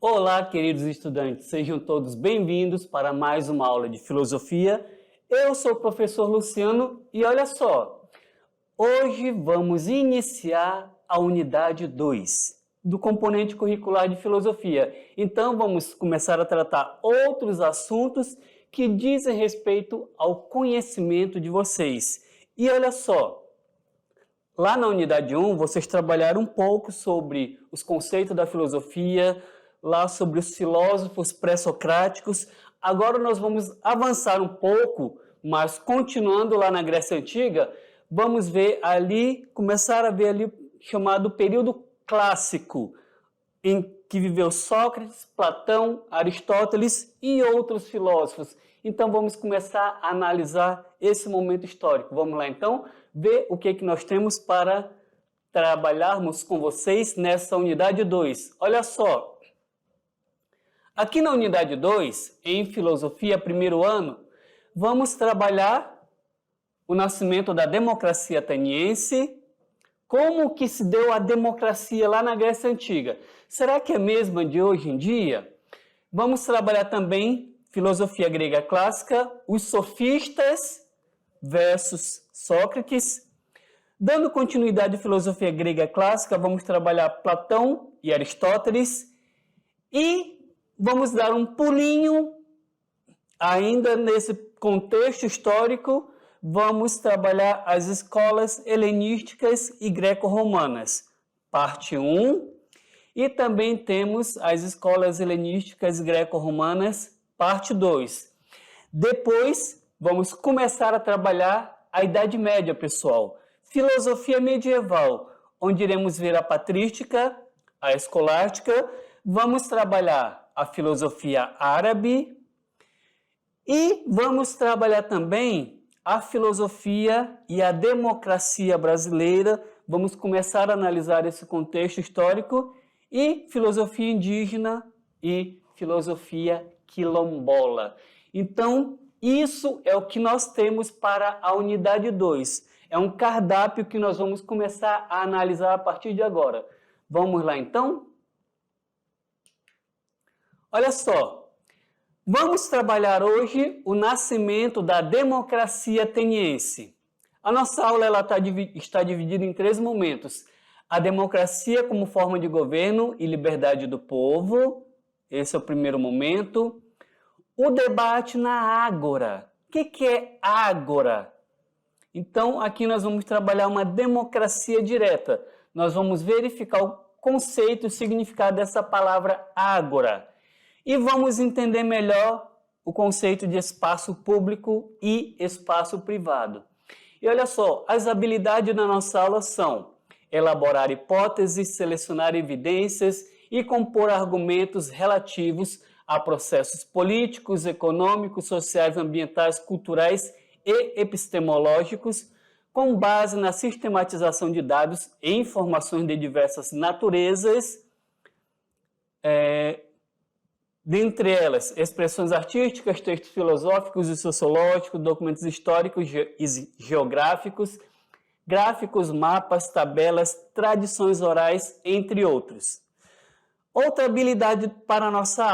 Olá, queridos estudantes, sejam todos bem-vindos para mais uma aula de filosofia. Eu sou o professor Luciano e olha só, hoje vamos iniciar a unidade 2 do componente curricular de filosofia. Então vamos começar a tratar outros assuntos que dizem respeito ao conhecimento de vocês. E olha só, lá na unidade 1 vocês trabalharam um pouco sobre os conceitos da filosofia, lá sobre os filósofos pré-socráticos. Agora nós vamos avançar um pouco, mas continuando lá na Grécia Antiga, vamos ver ali, começar a ver ali o chamado período clássico, em que viveu Sócrates, Platão, Aristóteles e outros filósofos. Então vamos começar a analisar esse momento histórico. Vamos lá então ver o que nós temos para trabalharmos com vocês nessa unidade 2. Olha só, aqui na unidade 2, em filosofia, primeiro ano, vamos trabalhar o nascimento da democracia ateniense, como que se deu a democracia lá na Grécia Antiga. Será que é a mesma de hoje em dia? Vamos trabalhar também filosofia grega clássica, os sofistas versus Sócrates. Dando continuidade à filosofia grega clássica, vamos trabalhar Platão e Aristóteles e vamos dar um pulinho ainda nesse contexto histórico. Vamos trabalhar as escolas helenísticas e greco-romanas, parte 1, e também temos as escolas helenísticas e greco-romanas, parte 2. Depois, vamos começar a trabalhar a Idade Média, pessoal. Filosofia medieval, onde iremos ver a patrística, a escolástica, vamos trabalhar a filosofia árabe e vamos trabalhar também a filosofia e a democracia brasileira. Vamos começar a analisar esse contexto histórico e filosofia indígena e filosofia quilombola. Então, isso é o que nós temos para a unidade 2. É um cardápio que nós vamos começar a analisar a partir de agora. Vamos lá, então? Olha só. Vamos trabalhar hoje o nascimento da democracia ateniense. A nossa aula está dividida em 3 momentos. A democracia como forma de governo e liberdade do povo. Esse é o primeiro momento. O debate na ágora. O que é ágora? Então, aqui nós vamos trabalhar uma democracia direta. Nós vamos verificar o conceito e o significado dessa palavra ágora. E vamos entender melhor o conceito de espaço público e espaço privado. E olha só, as habilidades da nossa aula são elaborar hipóteses, selecionar evidências e compor argumentos relativos a processos políticos, econômicos, sociais, ambientais, culturais e epistemológicos, com base na sistematização de dados e informações de diversas naturezas, dentre elas, expressões artísticas, textos filosóficos e sociológicos, documentos históricos e geográficos, gráficos, mapas, tabelas, tradições orais, entre outros. Outra habilidade para a nossa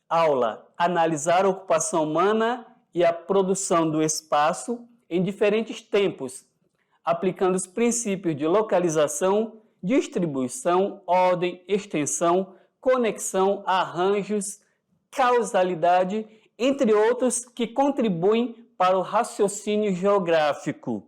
aula, analisar a ocupação humana e a produção do espaço em diferentes tempos, aplicando os princípios de localização, distribuição, ordem, extensão, conexão, arranjos, causalidade, entre outros que contribuem para o raciocínio geográfico.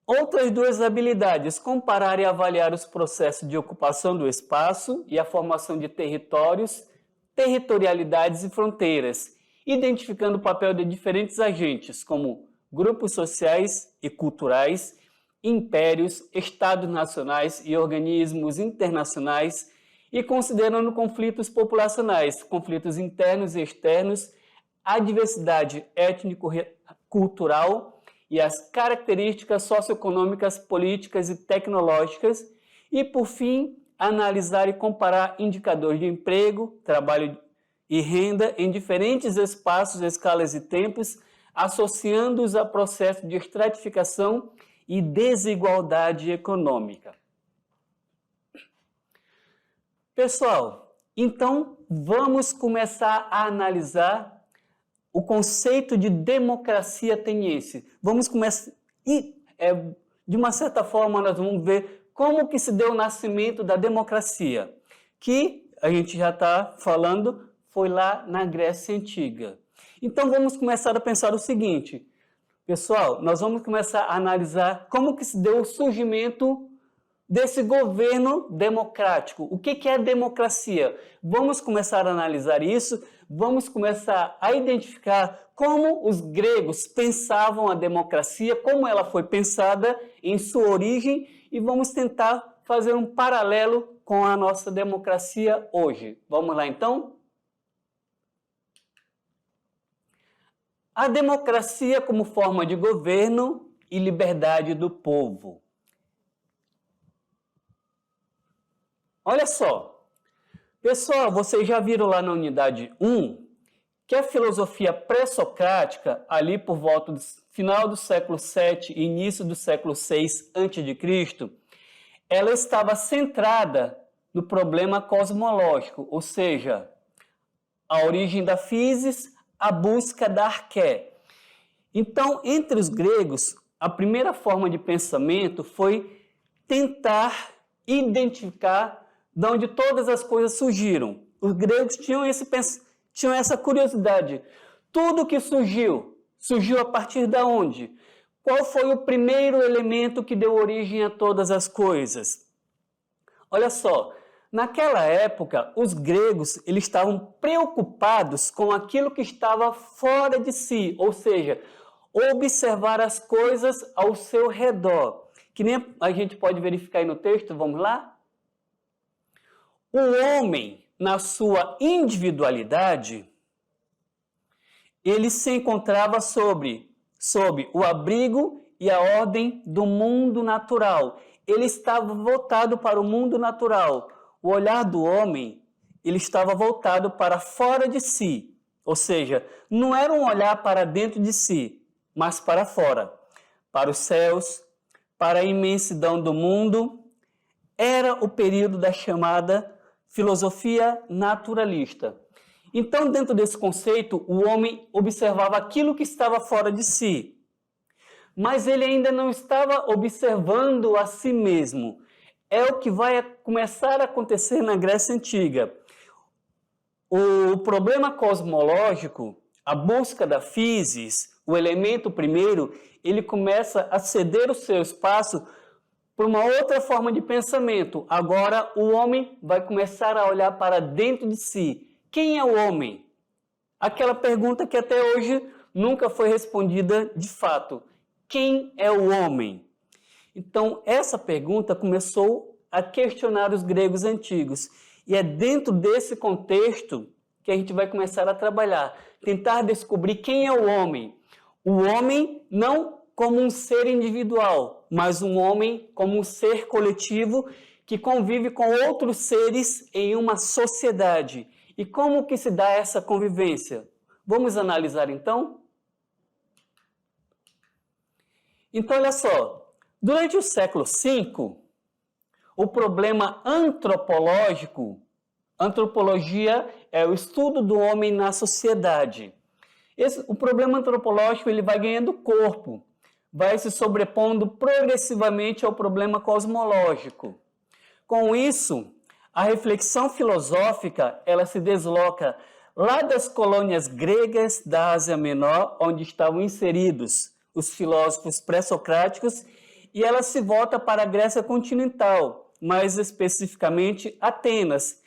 Outras 2 habilidades, comparar e avaliar os processos de ocupação do espaço e a formação de territórios, territorialidades e fronteiras, identificando o papel de diferentes agentes, como grupos sociais e culturais, impérios, estados nacionais e organismos internacionais, e considerando conflitos populacionais, conflitos internos e externos, a diversidade étnico-cultural e as características socioeconômicas, políticas e tecnológicas, e, por fim, analisar e comparar indicadores de emprego, trabalho e renda em diferentes espaços, escalas e tempos, associando-os a processos de estratificação e desigualdade econômica. Pessoal, então vamos começar a analisar o conceito de democracia ateniense. Vamos começar, de uma certa forma nós vamos ver como que se deu o nascimento da democracia, que a gente já está falando, foi lá na Grécia Antiga. Então vamos começar a pensar o seguinte, pessoal, nós vamos começar a analisar como que se deu o surgimento desse governo democrático. O que é democracia? Vamos começar a analisar isso, vamos começar a identificar como os gregos pensavam a democracia, como ela foi pensada em sua origem e vamos tentar fazer um paralelo com a nossa democracia hoje. Vamos lá então? A democracia como forma de governo e liberdade do povo. Olha só, pessoal, vocês já viram lá na unidade 1 que a filosofia pré-socrática, ali por volta do final do século 7 e início do século 6 a.C., ela estava centrada no problema cosmológico, ou seja, a origem da physis, a busca da arqué. Então, entre os gregos, a primeira forma de pensamento foi tentar identificar de onde todas as coisas surgiram. Os gregos tinham essa curiosidade. Tudo que surgiu a partir de onde? Qual foi o primeiro elemento que deu origem a todas as coisas? Olha só, naquela época, os gregos eles estavam preocupados com aquilo que estava fora de si, ou seja, observar as coisas ao seu redor. Que nem a gente pode verificar aí no texto, vamos lá? O homem, na sua individualidade, ele se encontrava sob o abrigo e a ordem do mundo natural. Ele estava voltado para o mundo natural. O olhar do homem, ele estava voltado para fora de si. Ou seja, não era um olhar para dentro de si, mas para fora. Para os céus, para a imensidão do mundo. Era o período da chamada filosofia naturalista. Então, dentro desse conceito, o homem observava aquilo que estava fora de si, mas ele ainda não estava observando a si mesmo. É o que vai começar a acontecer na Grécia Antiga. O problema cosmológico, a busca da physis, o elemento primeiro, ele começa a ceder o seu espaço por uma outra forma de pensamento. Agora o homem vai começar a olhar para dentro de si. Quem é o homem? Aquela pergunta que até hoje nunca foi respondida de fato. Quem é o homem? Então, essa pergunta começou a questionar os gregos antigos. E é dentro desse contexto que a gente vai começar a trabalhar. Tentar descobrir quem é o homem. O homem não como um ser individual, mas um homem como um ser coletivo que convive com outros seres em uma sociedade. E como que se dá essa convivência? Vamos analisar então? Então, olha só, durante o século V, o problema antropológico, antropologia é o estudo do homem na sociedade. O problema antropológico ele vai ganhando corpo, vai se sobrepondo progressivamente ao problema cosmológico. Com isso, a reflexão filosófica ela se desloca lá das colônias gregas da Ásia Menor, onde estavam inseridos os filósofos pré-socráticos, e ela se volta para a Grécia continental, mais especificamente Atenas,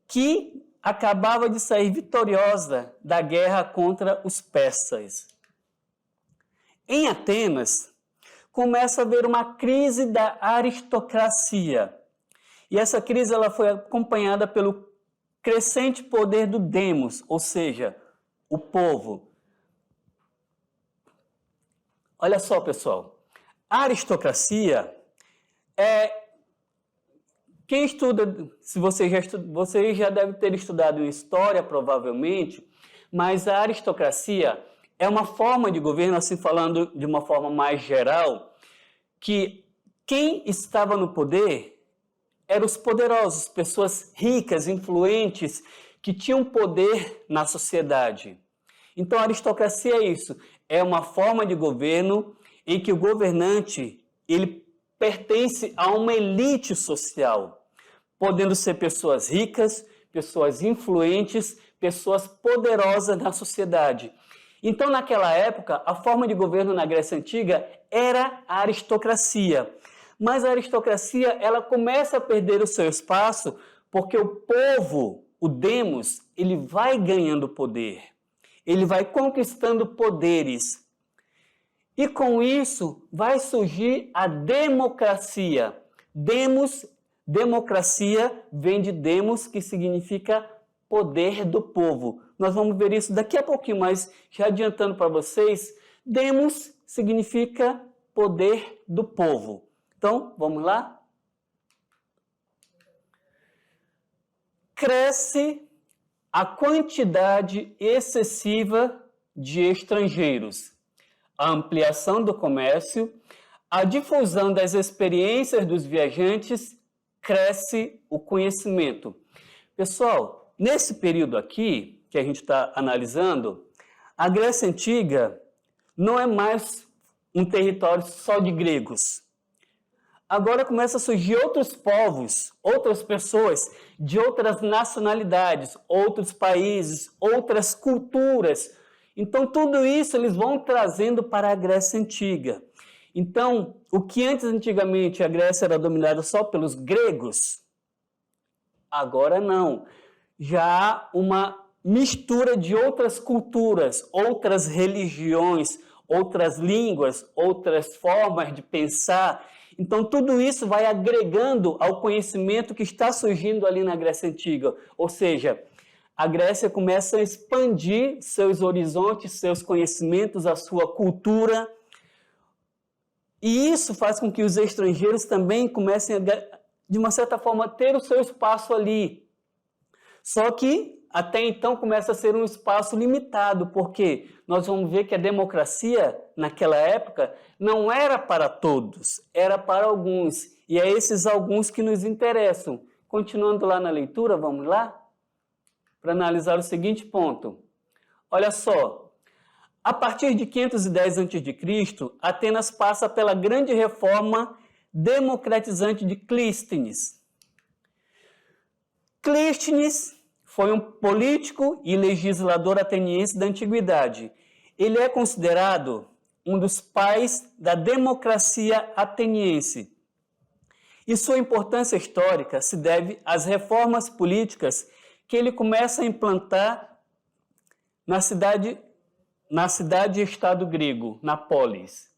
que acabava de sair vitoriosa da guerra contra os persas. Em Atenas, começa a haver uma crise da aristocracia. E essa crise ela foi acompanhada pelo crescente poder do demos, ou seja, o povo. Olha só, pessoal, a aristocracia quem estuda, se você já deve ter estudado em história, provavelmente, mas a aristocracia é uma forma de governo, assim falando de uma forma mais geral, que quem estava no poder eram os poderosos, pessoas ricas, influentes, que tinham poder na sociedade. Então, a aristocracia é isso, é uma forma de governo em que o governante ele pertence a uma elite social, podendo ser pessoas ricas, pessoas influentes, pessoas poderosas na sociedade. Então, naquela época, a forma de governo na Grécia Antiga era a aristocracia. Mas a aristocracia ela começa a perder o seu espaço porque o povo, o demos, ele vai ganhando poder. Ele vai conquistando poderes. E com isso vai surgir a democracia. Democracia vem de demos, que significa poder do povo. Nós vamos ver isso daqui a pouquinho, mas já adiantando para vocês, demos significa poder do povo. Então, vamos lá? Cresce a quantidade excessiva de estrangeiros, a ampliação do comércio, a difusão das experiências dos viajantes, cresce o conhecimento. Pessoal, nesse período aqui, que a gente está analisando, a Grécia Antiga não é mais um território só de gregos. Agora começa a surgir outros povos, outras pessoas de outras nacionalidades, outros países, outras culturas. Então, tudo isso eles vão trazendo para a Grécia Antiga. Então, o que antigamente a Grécia era dominada só pelos gregos, agora não. Já há uma mistura de outras culturas, outras religiões, outras línguas, outras formas de pensar. Então, tudo isso vai agregando ao conhecimento que está surgindo ali na Grécia Antiga. Ou seja, a Grécia começa a expandir seus horizontes, seus conhecimentos, a sua cultura. E isso faz com que os estrangeiros também comecem, de uma certa forma, ter o seu espaço ali. Só que, até então, começa a ser um espaço limitado, porque nós vamos ver que a democracia, naquela época, não era para todos, era para alguns. E é esses alguns que nos interessam. Continuando lá na leitura, vamos lá? Para analisar o seguinte ponto. Olha só, a partir de 510 a.C., Atenas passa pela grande reforma democratizante de Clístenes. Clístenes foi um político e legislador ateniense da antiguidade. Ele é considerado um dos pais da democracia ateniense. E sua importância histórica se deve às reformas políticas que ele começa a implantar na cidade e estado grego, na polis.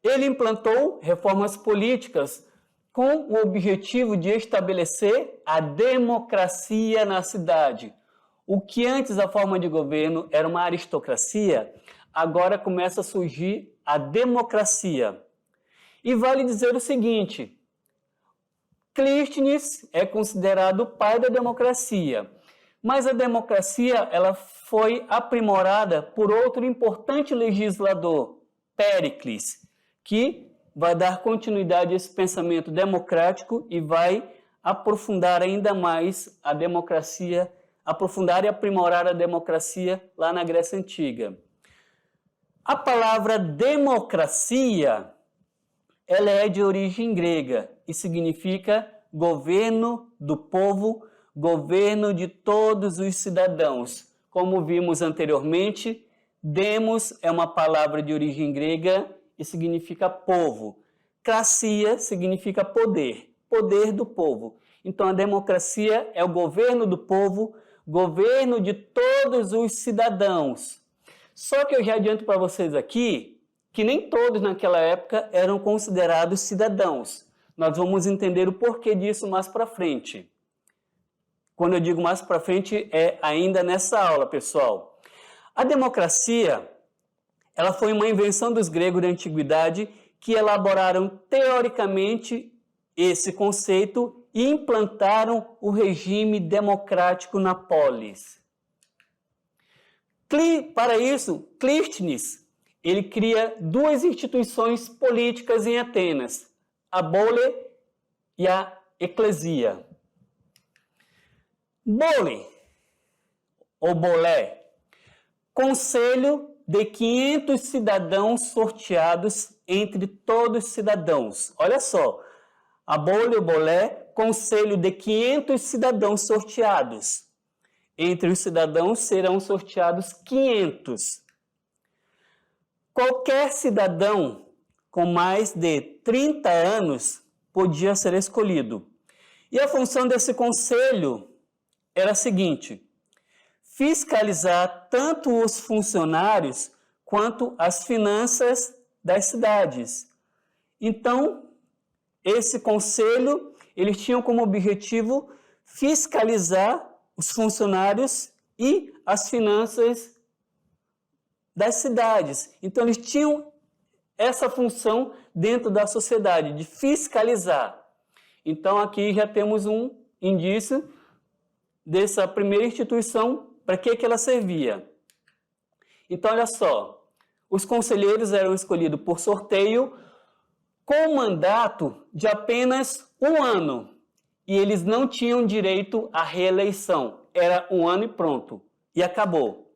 Ele implantou reformas políticas com o objetivo de estabelecer a democracia na cidade. O que antes a forma de governo era uma aristocracia, agora começa a surgir a democracia. E vale dizer o seguinte, Clístenes é considerado o pai da democracia, mas a democracia ela foi aprimorada por outro importante legislador, Péricles, que vai dar continuidade a esse pensamento democrático e vai aprofundar ainda mais a democracia, aprofundar e aprimorar a democracia lá na Grécia Antiga. A palavra democracia, ela é de origem grega e significa governo do povo, governo de todos os cidadãos. Como vimos anteriormente, demos é uma palavra de origem grega e significa povo. Cracia significa poder, poder do povo. Então a democracia é o governo do povo, governo de todos os cidadãos. Só que eu já adianto para vocês aqui que nem todos naquela época eram considerados cidadãos. Nós vamos entender o porquê disso mais para frente. Quando eu digo mais para frente, é ainda nessa aula, pessoal. A democracia, ela foi uma invenção dos gregos da antiguidade que elaboraram teoricamente esse conceito e implantaram o regime democrático na polis. Para isso, Clístenes, ele cria duas instituições políticas em Atenas, a bole e a eclesia. Bole, ou bolé, conselho de 500 cidadãos sorteados entre todos os cidadãos. Olha só, a bole, o bolé, conselho de 500 cidadãos sorteados. Entre os cidadãos serão sorteados 500. Qualquer cidadão com mais de 30 anos podia ser escolhido. E a função desse conselho era a seguinte: fiscalizar tanto os funcionários quanto as finanças das cidades. Então, esse conselho, eles tinham como objetivo fiscalizar os funcionários e as finanças das cidades. Então, eles tinham essa função dentro da sociedade, de fiscalizar. Então, aqui já temos um indício dessa primeira instituição, para que ela servia. Então, olha só, os conselheiros eram escolhidos por sorteio com mandato de apenas 1 ano. E eles não tinham direito à reeleição. Era 1 ano e pronto. E acabou.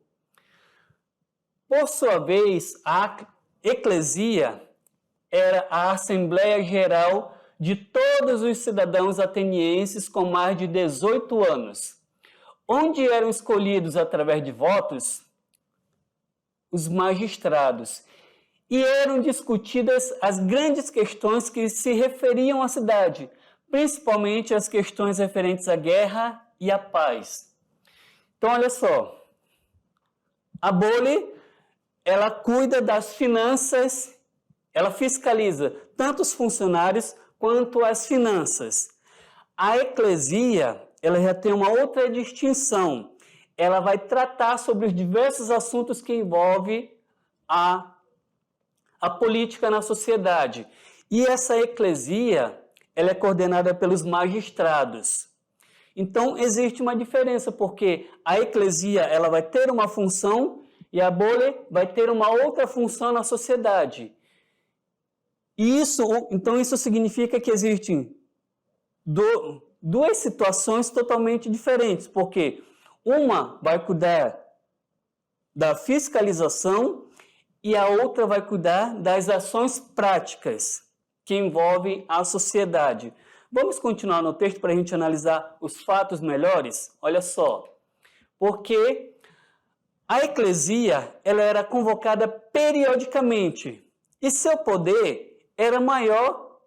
Por sua vez, a eclesia era a Assembleia Geral de todos os cidadãos atenienses com mais de 18 anos, onde eram escolhidos através de votos os magistrados, e eram discutidas as grandes questões que se referiam à cidade, principalmente as questões referentes à guerra e à paz. Então, olha só, a bole, ela cuida das finanças, ela fiscaliza tanto os funcionários quanto as finanças. A eclesia, ela já tem uma outra distinção. Ela vai tratar sobre os diversos assuntos que envolvem a política na sociedade. E essa eclesia, ela é coordenada pelos magistrados. Então, existe uma diferença, porque a eclesia, ela vai ter uma função e a bole vai ter uma outra função na sociedade. E então, isso significa que existem duas situações totalmente diferentes, porque uma vai cuidar da fiscalização e a outra vai cuidar das ações práticas que envolvem a sociedade. Vamos continuar no texto para a gente analisar os fatos melhores? Olha só, porque a eclesia, ela era convocada periodicamente e seu poder era maior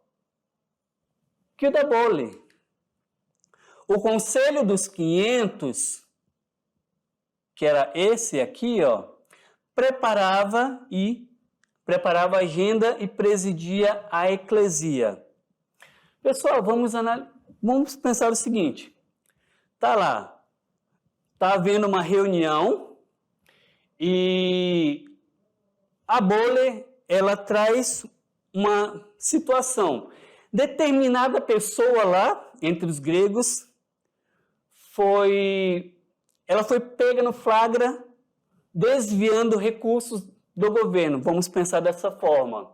que o da bole. O Conselho dos 500, que era esse aqui, ó, preparava a agenda e presidia a eclesia. Pessoal, vamos pensar o seguinte. Tá lá, tá havendo uma reunião e a bole, ela traz uma situação. Determinada pessoa lá, entre os gregos, ela foi pega no flagra desviando recursos do governo. Vamos pensar dessa forma.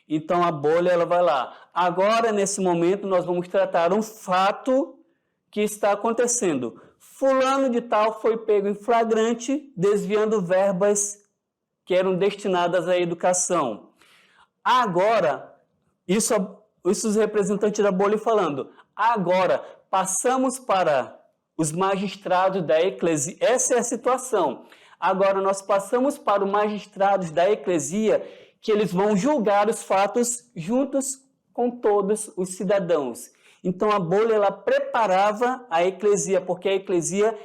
Então, a bolha, ela vai lá. Agora, nesse momento, nós vamos tratar um fato que está acontecendo. Fulano de tal foi pego em flagrante, desviando verbas que eram destinadas à educação. Agora, isso os representantes da bolha falando. Agora, passamos para os magistrados da eclesia. Essa é a situação. Agora, nós passamos para os magistrados da eclesia, que eles vão julgar os fatos juntos com todos os cidadãos. Então, a bolha, ela preparava a eclesia, porque a eclesia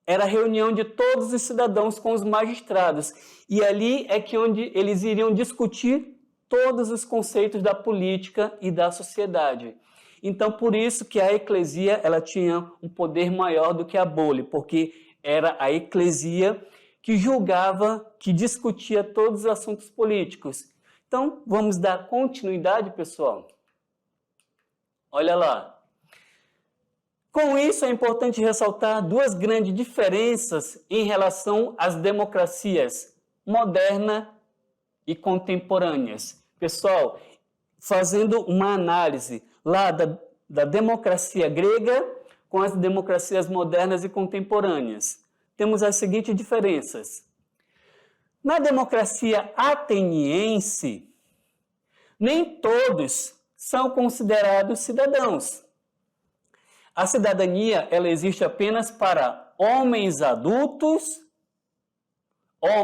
era a reunião de todos os cidadãos com os magistrados. E ali é que onde eles iriam discutir todos os conceitos da política e da sociedade. Então, por isso que a eclesia, ela tinha um poder maior do que a bole, porque era a eclesia que julgava, que discutia todos os assuntos políticos. Então, vamos dar continuidade, pessoal? Olha lá. Com isso, é importante ressaltar duas grandes diferenças em relação às democracias moderna e contemporâneas. Pessoal, fazendo uma análise lá da democracia grega com as democracias modernas e contemporâneas. Temos as seguintes diferenças. Na democracia ateniense, nem todos são considerados cidadãos. A cidadania, ela existe apenas para homens adultos,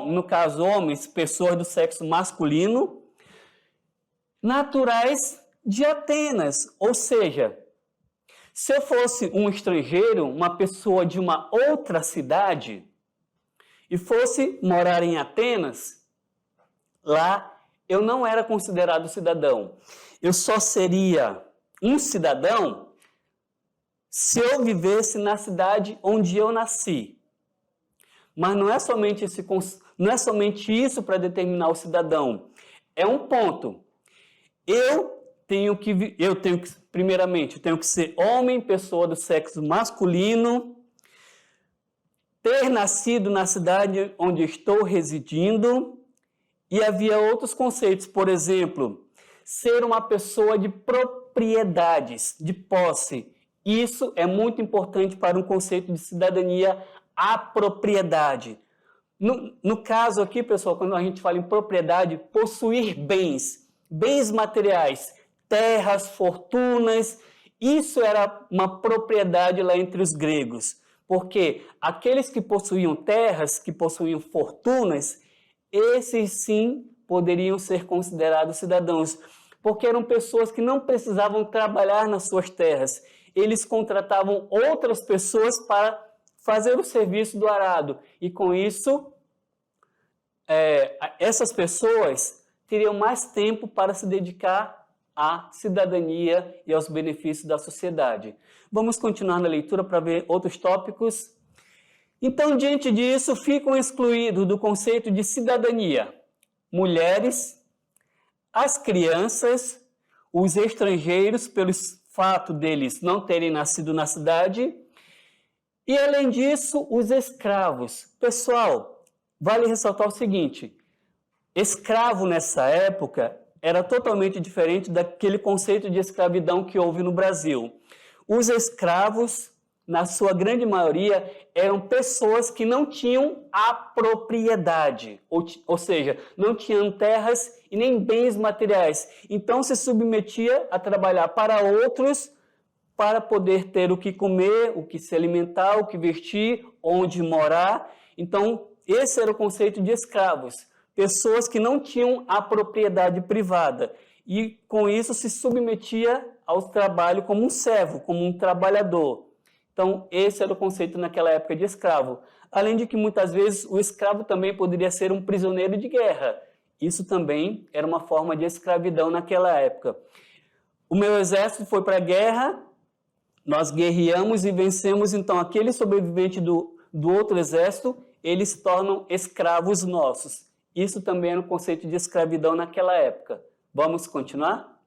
no caso, homens, pessoas do sexo masculino, naturais de Atenas. Ou seja, se eu fosse um estrangeiro, uma pessoa de uma outra cidade, e fosse morar em Atenas, lá eu não era considerado cidadão. Eu só seria um cidadão se eu vivesse na cidade onde eu nasci. Mas não é somente isso para determinar o cidadão. É um ponto. Primeiramente, eu tenho que ser homem, pessoa do sexo masculino, ter nascido na cidade onde estou residindo, e havia outros conceitos, por exemplo, ser uma pessoa de propriedades, de posse. Isso é muito importante para um conceito de cidadania, a propriedade. No caso aqui, pessoal, quando a gente fala em propriedade, possuir bens materiais, terras, fortunas, isso era uma propriedade lá entre os gregos, porque aqueles que possuíam terras, que possuíam fortunas, esses sim poderiam ser considerados cidadãos, porque eram pessoas que não precisavam trabalhar nas suas terras, eles contratavam outras pessoas para fazer o serviço do arado, e com isso, essas pessoas teriam mais tempo para se dedicar à cidadania e aos benefícios da sociedade. Vamos continuar na leitura para ver outros tópicos. Então, diante disso, ficam excluídos do conceito de cidadania mulheres, as crianças, os estrangeiros, pelo fato deles não terem nascido na cidade, e, além disso, os escravos. Pessoal, vale ressaltar o seguinte: escravo nessa época era totalmente diferente daquele conceito de escravidão que houve no Brasil. Os escravos, na sua grande maioria, eram pessoas que não tinham a propriedade, ou seja, não tinham terras e nem bens materiais. Então se submetia a trabalhar para outros para poder ter o que comer, o que se alimentar, o que vestir, onde morar. Então esse era o conceito de escravos, pessoas que não tinham a propriedade privada e com isso se submetia ao trabalho como um servo, como um trabalhador. Então, esse era o conceito naquela época de escravo. Além de que, muitas vezes, o escravo também poderia ser um prisioneiro de guerra. Isso também era uma forma de escravidão naquela época. O meu exército foi para a guerra, nós guerreamos e vencemos, então aquele sobrevivente do outro exército, eles se tornam escravos nossos. Isso também era um conceito de escravidão naquela época. Vamos continuar?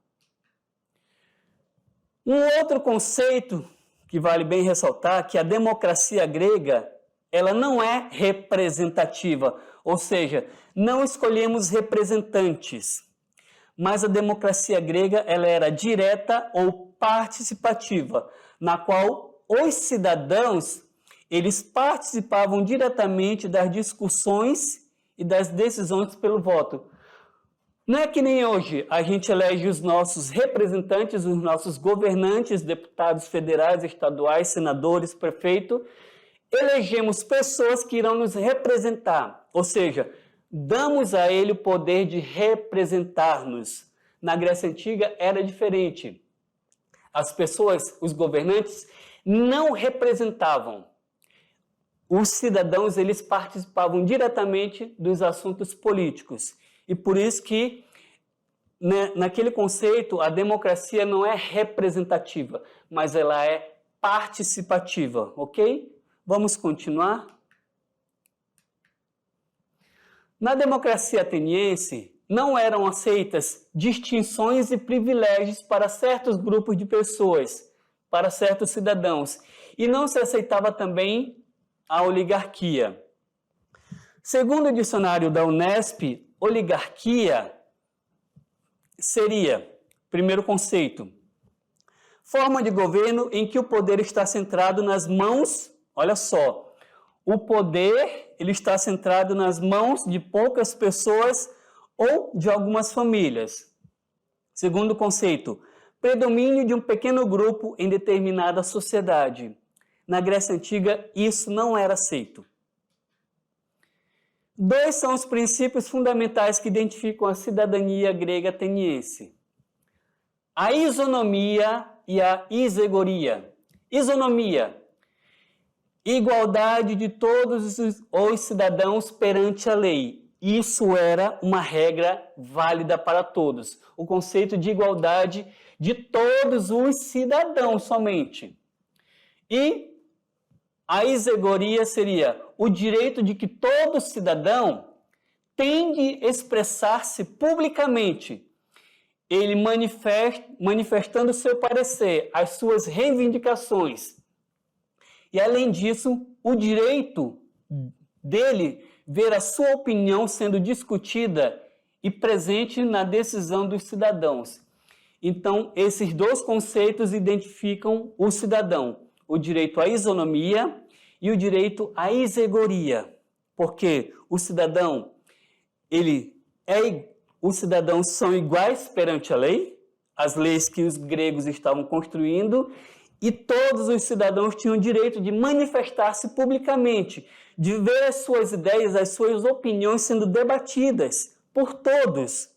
Um outro conceito que vale bem ressaltar, que a democracia grega, ela não é representativa, ou seja, não escolhemos representantes, mas a democracia grega ela era direta ou participativa, na qual os cidadãos eles participavam diretamente das discussões e das decisões pelo voto. Não é que nem hoje a gente elege os nossos representantes, os nossos governantes, deputados federais, estaduais, senadores, prefeito. Elegemos pessoas que irão nos representar, ou seja, damos a ele o poder de representar-nos. Na Grécia Antiga era diferente. As pessoas, os governantes, não representavam. Os cidadãos, eles participavam diretamente dos assuntos políticos. E por isso que, naquele conceito, a democracia não é representativa, mas ela é participativa, ok? Vamos continuar? Na democracia ateniense, não eram aceitas distinções e privilégios para certos grupos de pessoas, para certos cidadãos, e não se aceitava também a oligarquia. Segundo o dicionário da Unesp, oligarquia seria Primeiro conceito. Forma de governo em que o poder está centrado nas mãos, olha só, o poder ele está centrado nas mãos de poucas pessoas ou de algumas famílias. Segundo conceito, predomínio de um pequeno grupo em determinada sociedade. Na Grécia Antiga, isso não era aceito. Dois são os princípios fundamentais que identificam a cidadania grega ateniense: a isonomia e a isegoria. Isonomia, igualdade de todos os cidadãos perante a lei. Isso era uma regra válida para todos. O conceito de igualdade de todos os cidadãos somente. E a isegoria seria o direito de que todo cidadão tem de expressar-se publicamente, ele manifestando seu parecer, as suas reivindicações. E, além disso, o direito dele ver a sua opinião sendo discutida e presente na decisão dos cidadãos. Então, esses dois conceitos identificam o cidadão, o direito à isonomia e o direito à isegoria, porque os cidadãos são iguais perante a lei, as leis que os gregos estavam construindo, e todos os cidadãos tinham o direito de manifestar-se publicamente, de ver as suas ideias, as suas opiniões sendo debatidas por todos.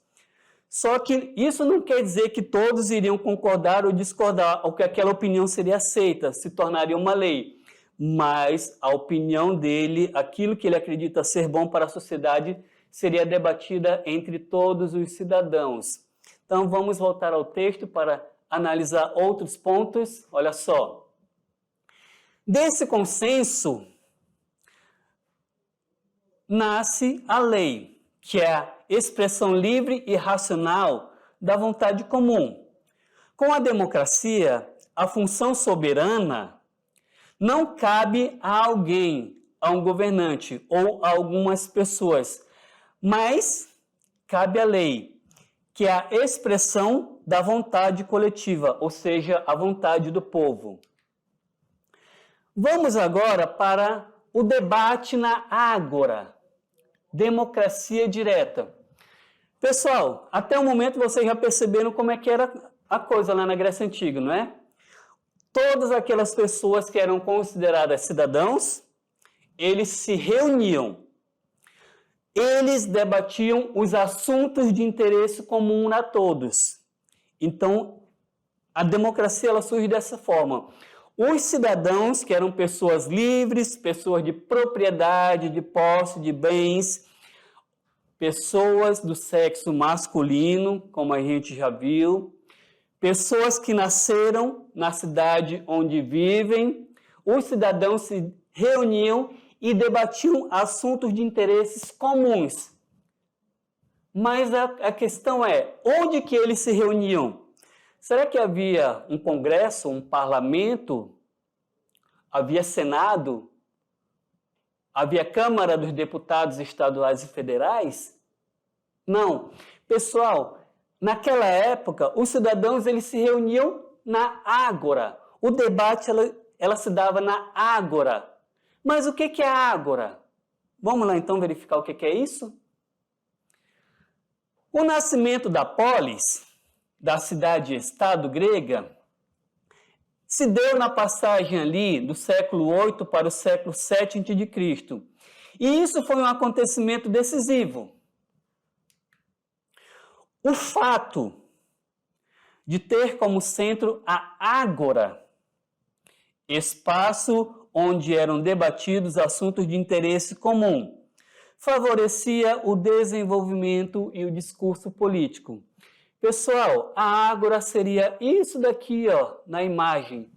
Só que isso não quer dizer que todos iriam concordar ou discordar, ou que aquela opinião seria aceita, se tornaria uma lei. Mas a opinião dele, aquilo que ele acredita ser bom para a sociedade, seria debatida entre todos os cidadãos. Então vamos voltar ao texto para analisar outros pontos. Olha só. Desse consenso nasce a lei, que é a expressão livre e racional da vontade comum. Com a democracia, a função soberana não cabe a alguém, a um governante ou a algumas pessoas, mas cabe à lei, que é a expressão da vontade coletiva, ou seja, a vontade do povo. Vamos agora para o debate na ágora, democracia direta. Pessoal, até o momento vocês já perceberam como é que era a coisa lá na Grécia Antiga, não é? Todas aquelas pessoas que eram consideradas cidadãos, eles se reuniam. Eles debatiam os assuntos de interesse comum a todos. Então, a democracia ela surge dessa forma. Os cidadãos, que eram pessoas livres, pessoas de propriedade, de posse de bens, pessoas do sexo masculino, como a gente já viu, pessoas que nasceram na cidade onde vivem, os cidadãos se reuniam e debatiam assuntos de interesses comuns. Mas a questão é, onde que eles se reuniam? Será que havia um congresso, um parlamento? Havia senado? Havia Câmara dos Deputados estaduais e federais? Não. Pessoal, naquela época, os cidadãos eles se reuniam na ágora. O debate ela se dava na ágora. Mas o que é a ágora? Vamos lá então verificar o que é isso? O nascimento da polis, da cidade-estado grega, se deu na passagem ali do século 8 para o século 7 a.C. E isso foi um acontecimento decisivo. O fato de ter como centro a ágora, espaço onde eram debatidos assuntos de interesse comum, favorecia o desenvolvimento e o discurso político. Pessoal, a ágora seria isso daqui, ó, na imagem.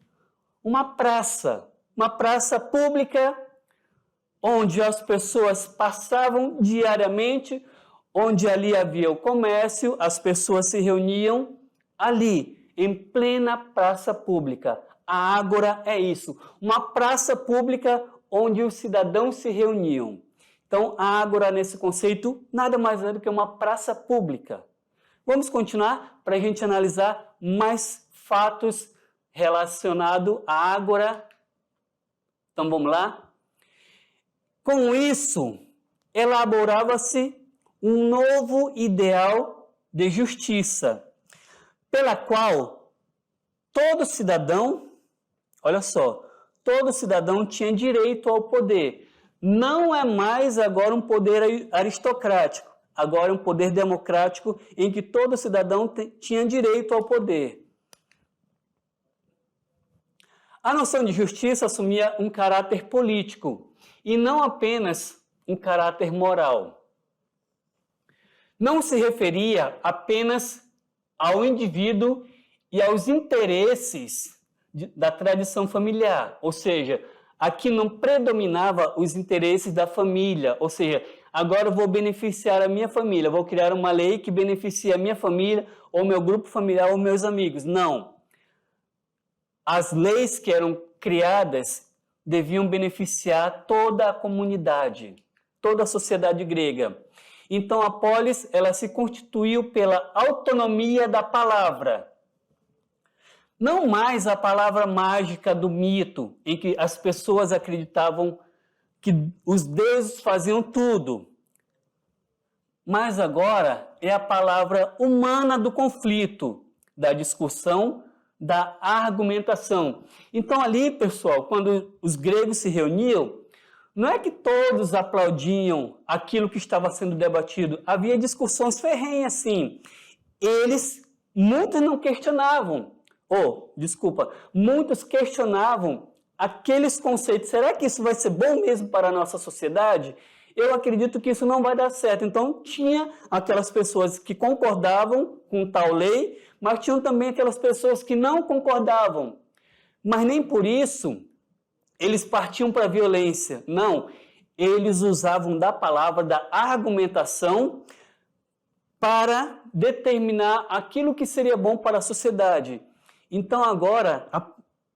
Uma praça pública onde as pessoas passavam diariamente, onde ali havia o comércio, as pessoas se reuniam ali, em plena praça pública. A ágora é isso, uma praça pública onde os cidadãos se reuniam. Então, a ágora, nesse conceito, nada mais é do que uma praça pública. Vamos continuar para a gente analisar mais fatos relacionados à Ágora. Então vamos lá. Com isso, elaborava-se um novo ideal de justiça, pela qual todo cidadão, olha só, todo cidadão tinha direito ao poder. Não é mais agora um poder aristocrático, agora é um poder democrático em que todo cidadão tinha direito ao poder. A noção de justiça assumia um caráter político e não apenas um caráter moral. Não se referia apenas ao indivíduo e aos interesses da tradição familiar, ou seja, aqui não predominava os interesses da família, ou seja, agora eu vou beneficiar a minha família, vou criar uma lei que beneficie a minha família, ou meu grupo familiar, ou meus amigos. Não. As leis que eram criadas deviam beneficiar toda a comunidade, toda a sociedade grega. Então a polis, ela se constituiu pela autonomia da palavra. Não mais a palavra mágica do mito, em que as pessoas acreditavam que os deuses faziam tudo. Mas agora é a palavra humana do conflito, da discussão, da argumentação. Então ali, pessoal, quando os gregos se reuniam, não é que todos aplaudiam aquilo que estava sendo debatido. Havia discussões ferrenhas, sim. Muitos não questionavam. Muitos questionavam aqueles conceitos. Será que isso vai ser bom mesmo para a nossa sociedade? Eu acredito que isso não vai dar certo. Então, tinha aquelas pessoas que concordavam com tal lei, mas tinham também aquelas pessoas que não concordavam. Mas nem por isso eles partiam para a violência. Não, eles usavam da palavra, da argumentação, para determinar aquilo que seria bom para a sociedade. Então agora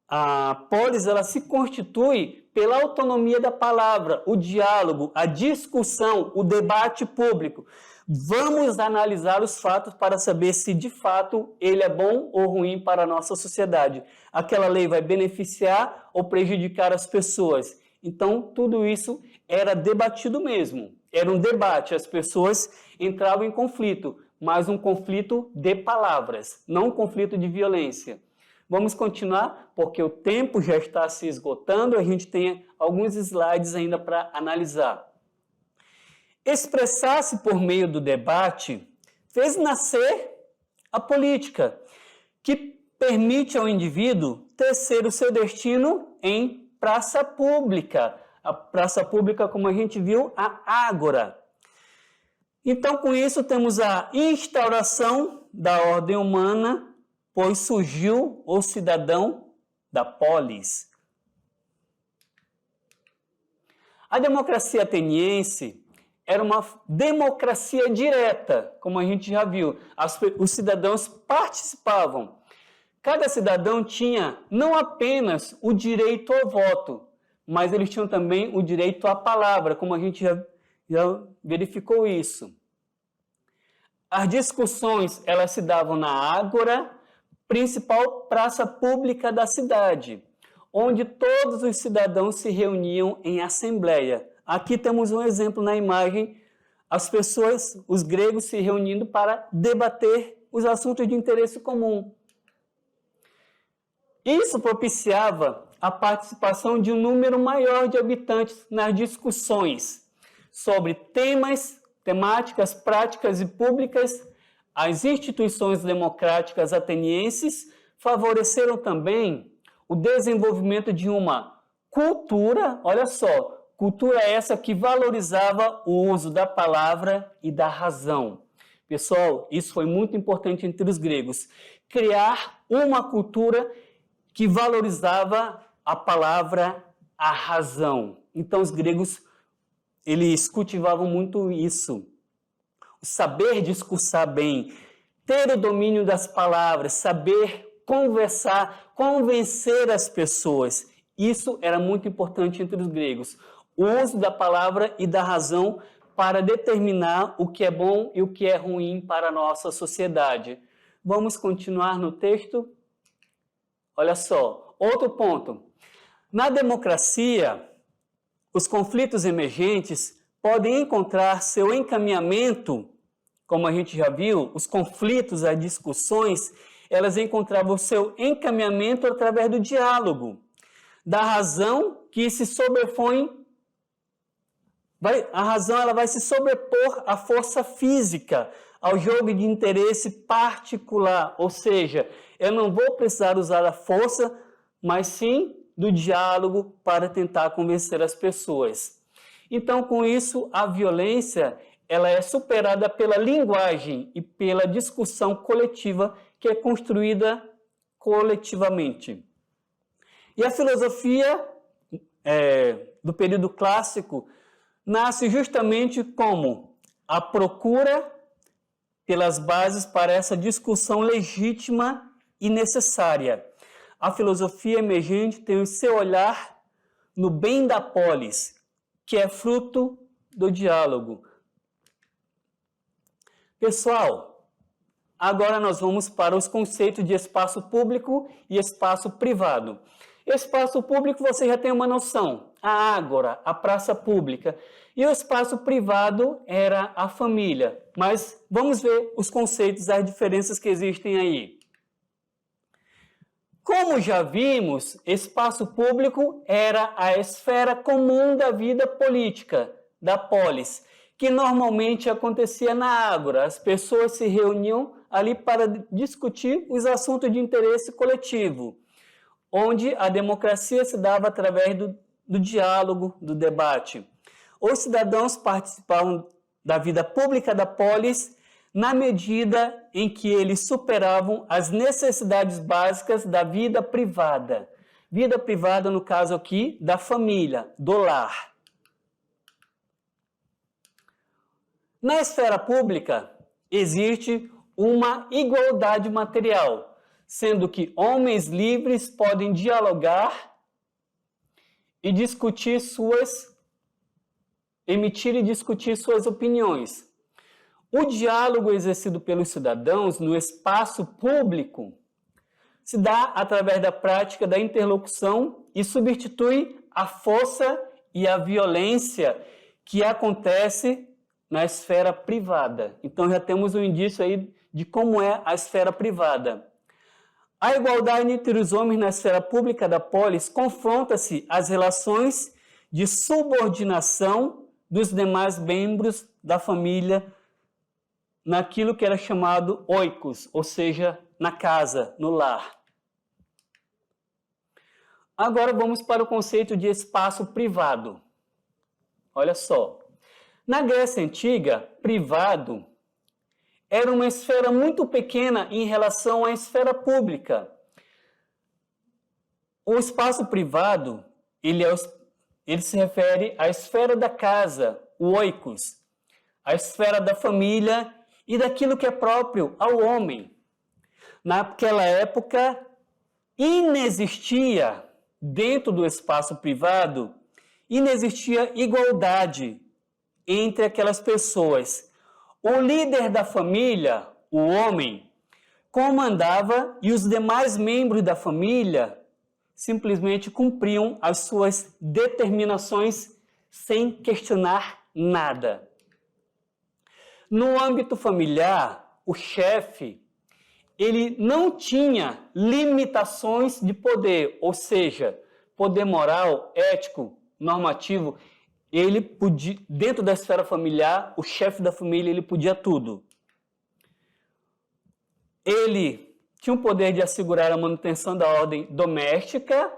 a polis, ela se constitui pela autonomia da palavra, o diálogo, a discussão, o debate público. Vamos analisar os fatos para saber se de fato ele é bom ou ruim para a nossa sociedade. Aquela lei vai beneficiar ou prejudicar as pessoas. Então tudo isso era debatido mesmo. Era um debate, as pessoas entravam em conflito, mas um conflito de palavras, não um conflito de violência. Vamos continuar, porque o tempo já está se esgotando, a gente tem alguns slides ainda para analisar. Expressar-se por meio do debate fez nascer a política, que permite ao indivíduo tecer o seu destino em praça pública. A praça pública, como a gente viu, a ágora. Então, com isso, temos a instauração da ordem humana, pois surgiu o cidadão da polis. A democracia ateniense era uma democracia direta, como a gente já viu. Os cidadãos participavam. Cada cidadão tinha não apenas o direito ao voto, mas eles tinham também o direito à palavra, como a gente já verificou isso. As discussões, elas se davam na ágora, principal praça pública da cidade, onde todos os cidadãos se reuniam em assembleia. Aqui temos um exemplo na imagem, as pessoas, os gregos se reunindo para debater os assuntos de interesse comum. Isso propiciava a participação de um número maior de habitantes nas discussões sobre temáticas práticas e públicas. As instituições democráticas atenienses favoreceram também o desenvolvimento de uma cultura, olha só, cultura essa que valorizava o uso da palavra e da razão. Pessoal, isso foi muito importante entre os gregos. Criar uma cultura que valorizava a palavra, a razão. Então os gregos, eles cultivavam muito isso. O saber discursar bem, ter o domínio das palavras, saber conversar, convencer as pessoas. Isso era muito importante entre os gregos. O uso da palavra e da razão para determinar o que é bom e o que é ruim para a nossa sociedade. Vamos continuar no texto? Olha só, outro ponto. Na democracia, os conflitos emergentes podem encontrar seu encaminhamento, como a gente já viu, os conflitos, as discussões, elas encontravam seu encaminhamento através do diálogo, da razão que se sobrepõe. A razão ela vai se sobrepor à força física, ao jogo de interesse particular, ou seja, eu não vou precisar usar a força, mas sim do diálogo para tentar convencer as pessoas. Então, com isso, a violência ela é superada pela linguagem e pela discussão coletiva que é construída coletivamente. E a filosofia do período clássico nasce justamente como a procura pelas bases para essa discussão legítima e necessária. A filosofia emergente tem o seu olhar no bem da polis, que é fruto do diálogo. Pessoal, agora nós vamos para os conceitos de espaço público e espaço privado. Espaço público você já tem uma noção, a ágora, a praça pública. E o espaço privado era a família. Mas vamos ver os conceitos, as diferenças que existem aí. Como já vimos, espaço público era a esfera comum da vida política, da polis, que normalmente acontecia na ágora. As pessoas se reuniam ali para discutir os assuntos de interesse coletivo, onde a democracia se dava através do diálogo, do debate. Os cidadãos participavam da vida pública da polis na medida em que eles superavam as necessidades básicas da vida privada. Vida privada, no caso aqui, da família, do lar. Na esfera pública, existe uma igualdade material, sendo que homens livres podem dialogar e emitir e discutir suas opiniões. O diálogo exercido pelos cidadãos no espaço público se dá através da prática da interlocução e substitui a força e a violência que acontece na esfera privada. Então já temos um indício aí de como é a esfera privada. A igualdade entre os homens na esfera pública da polis confronta-se às relações de subordinação dos demais membros da família naquilo que era chamado oikos, ou seja, na casa, no lar. Agora vamos para o conceito de espaço privado. Olha só. Na Grécia Antiga, privado era uma esfera muito pequena em relação à esfera pública. O espaço privado, ele se refere à esfera da casa, o oikos, a esfera da família e daquilo que é próprio ao homem. Naquela época, inexistia dentro do espaço privado, inexistia igualdade entre aquelas pessoas. O líder da família, o homem, comandava e os demais membros da família simplesmente cumpriam as suas determinações sem questionar nada. No âmbito familiar, o chefe, ele não tinha limitações de poder, ou seja, poder moral, ético, normativo. Ele podia, dentro da esfera familiar, o chefe da família, ele podia tudo. Ele tinha o poder de assegurar a manutenção da ordem doméstica,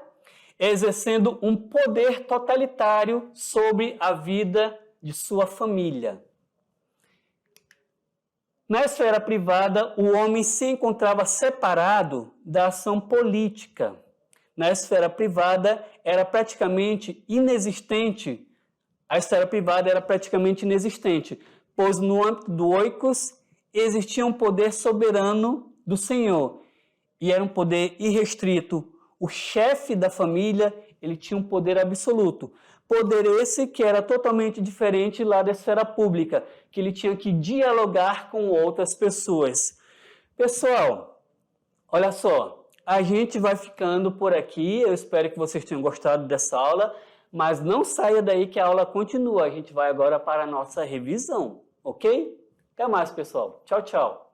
exercendo um poder totalitário sobre a vida de sua família. Na esfera privada, o homem se encontrava separado da ação política. Na esfera privada, era praticamente inexistente. A esfera privada era praticamente inexistente, pois no âmbito do oikos existia um poder soberano do Senhor, e era um poder irrestrito. O chefe da família, ele tinha um poder absoluto. Poder esse que era totalmente diferente lá da esfera pública, que ele tinha que dialogar com outras pessoas. Pessoal, olha só, a gente vai ficando por aqui. Eu espero que vocês tenham gostado dessa aula, mas não saia daí que a aula continua. A gente vai agora para a nossa revisão, ok? Até mais, pessoal. Tchau, tchau.